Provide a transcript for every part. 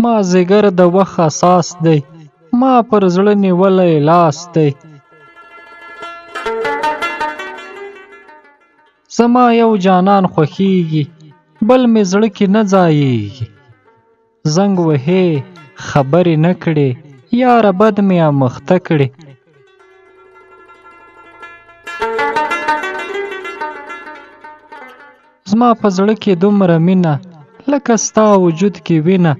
مازدیګر د وخت اساس دی، ما پر زړه نیولی لاس دی. زما یو جانان خوښیږي، بل مې زړه کې نه ځایېږي. زنګ وهې خبرې نه کړې، یاره بد مې اموخته کړې. زما په زړه کې دومره مینه، لکه ستا وجود کې وینه.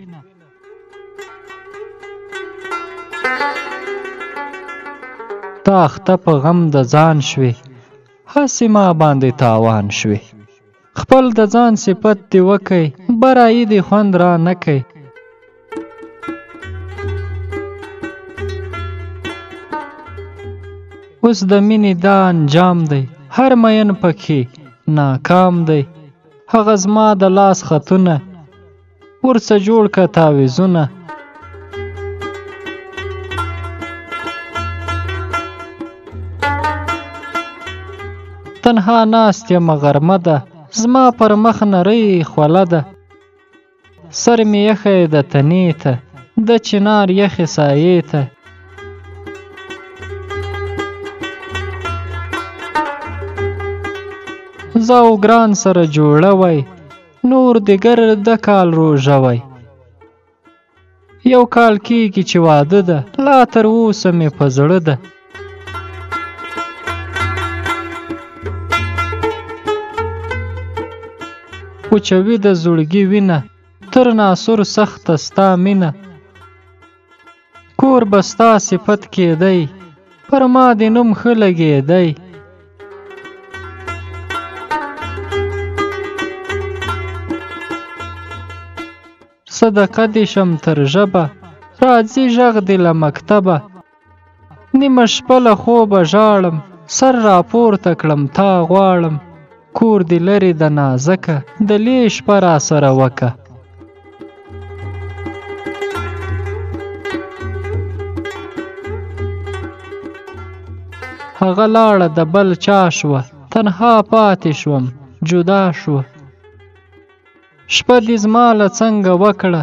تا اخته په غم د ځان شوې، هسې ما باندې تاوان شوې. خپل د ځان صفت دې وکئ، برایي دې خوند را نه کوي. اوس د مینې دا انجام دی، هر مین پکې ناکام دی. هغه زما د لاس خطونه، ورڅه جوړ که تعویذونه. تنها ناست یم غرمه ده، زما پر مخ نرۍ خوله ده. سر مې یخی د تنې ته، د چنار یخې سایې ته. زه او ګران سره جوړه وی، نور دګر د کال روژه وی. یو کال کېږي چې واده ده، لا تر اوسه مې په زړه ده. وچوي د زړګي وینه، تر ناسور سخته ستا مینه. کور به ستا صفت کېدی، پر ما دې نوم ښه لګېدی. صدقه دې شم تر ژبه، راځي غږ دې له مکتبه. نیمه شپه له خوبه ژاړم، سر راپورته کړم تا غواړم. کور دې لرې د نازکه، د لې شپه را سره وکه. هغه لاړه د بل چا شوه، تنها پاتې شوم جدا شوه. شپه دې زما له څنګه وکړه،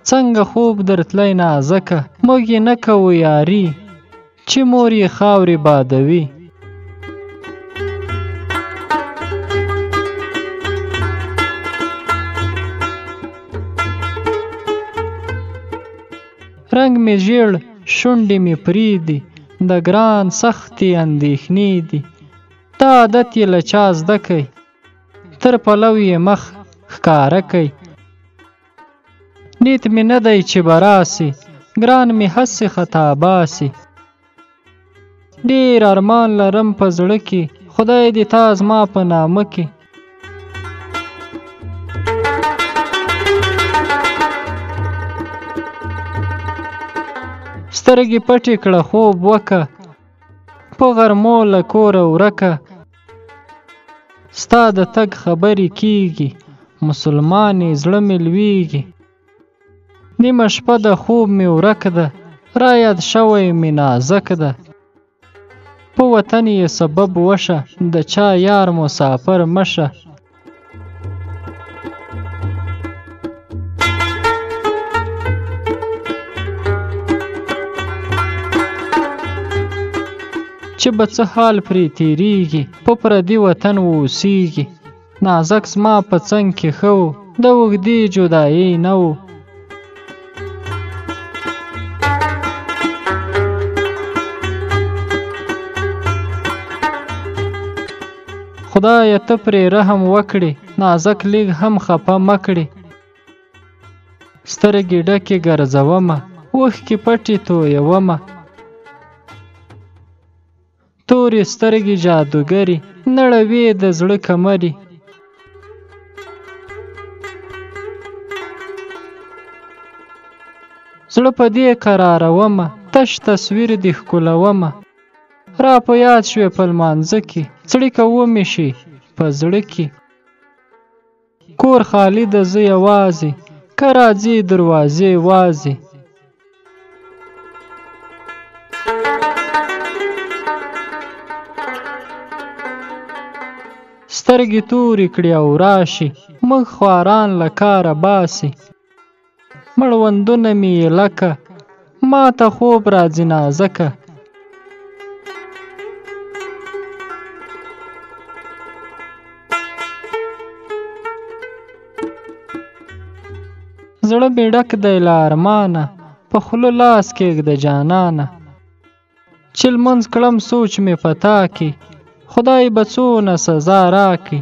څنګه خوب درتلی نازکه. موږ یې نه کوو یاري، چې مور یې خاورې بادوي. رنگ مې ژیړ، شونډې مې پریدي، د ګران سختې اندېښنې دي. دا عادت یې له چا زده کئ، تر پلو یې مخ ښکاره کئ. نیت مې نه دی چې به راسي، ګران مې هسې خطا باسي. ډېر ارمان لرم په زړه کې، خدای دې تا زما په نامه کې. سترګې پټې کړه خوب وکه، په غرمو له کوره ورکه. ستا د تګ خبرې کېږي، مسلمانې زړه مې لویږي. نیمه شپه د خوب مې ورک ده، را یاد شوی مې نازک ده. په وطن یې سبب وشه، د چا یار مسافر مشه. چې به څه حال پرې تیریږي، په پردي وطن اوسیږي. نازک زما په څنګ کې ښه و، د اوږدې جدایۍ نه و. خدایه ته پرې رحم وکړې، نازک لیگ هم خفه مه کړې. سترګې ډکې ګرځومه، اوښکې پټې تویومه. تورې سترګې جادوګرې، نړوې د زړه کمرې. زړه په دې قرارومه، تش تصویر دې ښکلومه. را په یاد شوې په لمانځه کې، څړیکه ومې شي په زړه کې. کور خالی ده زه یوازې، که راځې دروازې وازې. سترګې تورې کړي او راشي، موږ خواران له کاره باسي. مړوندونه مې لکه ما ته خوب راځي نازکه زړه مې ډک دی له ارمانه په خوله لاس کېږده جانانه چې لمونځ کړم سوچ مې په تا کې خدای به څونه سزا راکړي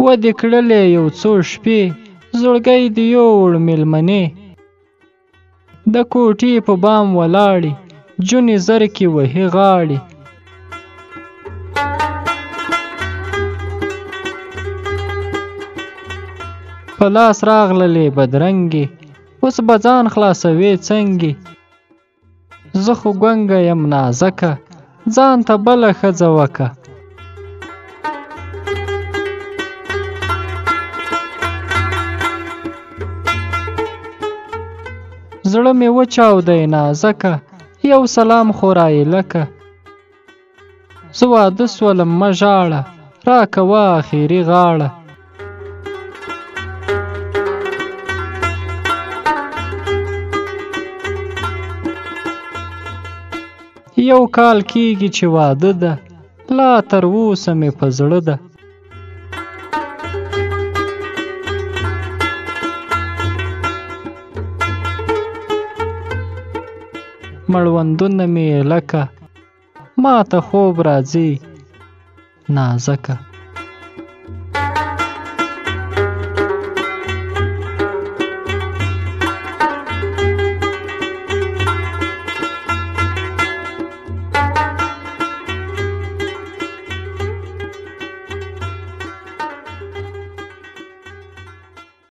ودې کړلې یو څو شپې زړګی دې یووړ مېلمنې د کوټې په بام ولاړې جونې زرکې وهي غاړې په لاس راغللې بدرنګې اوس به ځان خلاصوې څنګې زه خو ګونګه یم نازکه ځان ته بله ښځه وکه زړه مې وچاودی نازکه یو سلام خو رایلکه زه واده سولم مه ژاړه راکوه اخري غاړه یو کال کېږي چې واده ده لا تر اوسه مې په زړه ده مړوندونه مې لکه ما ته خوب راځي نازکه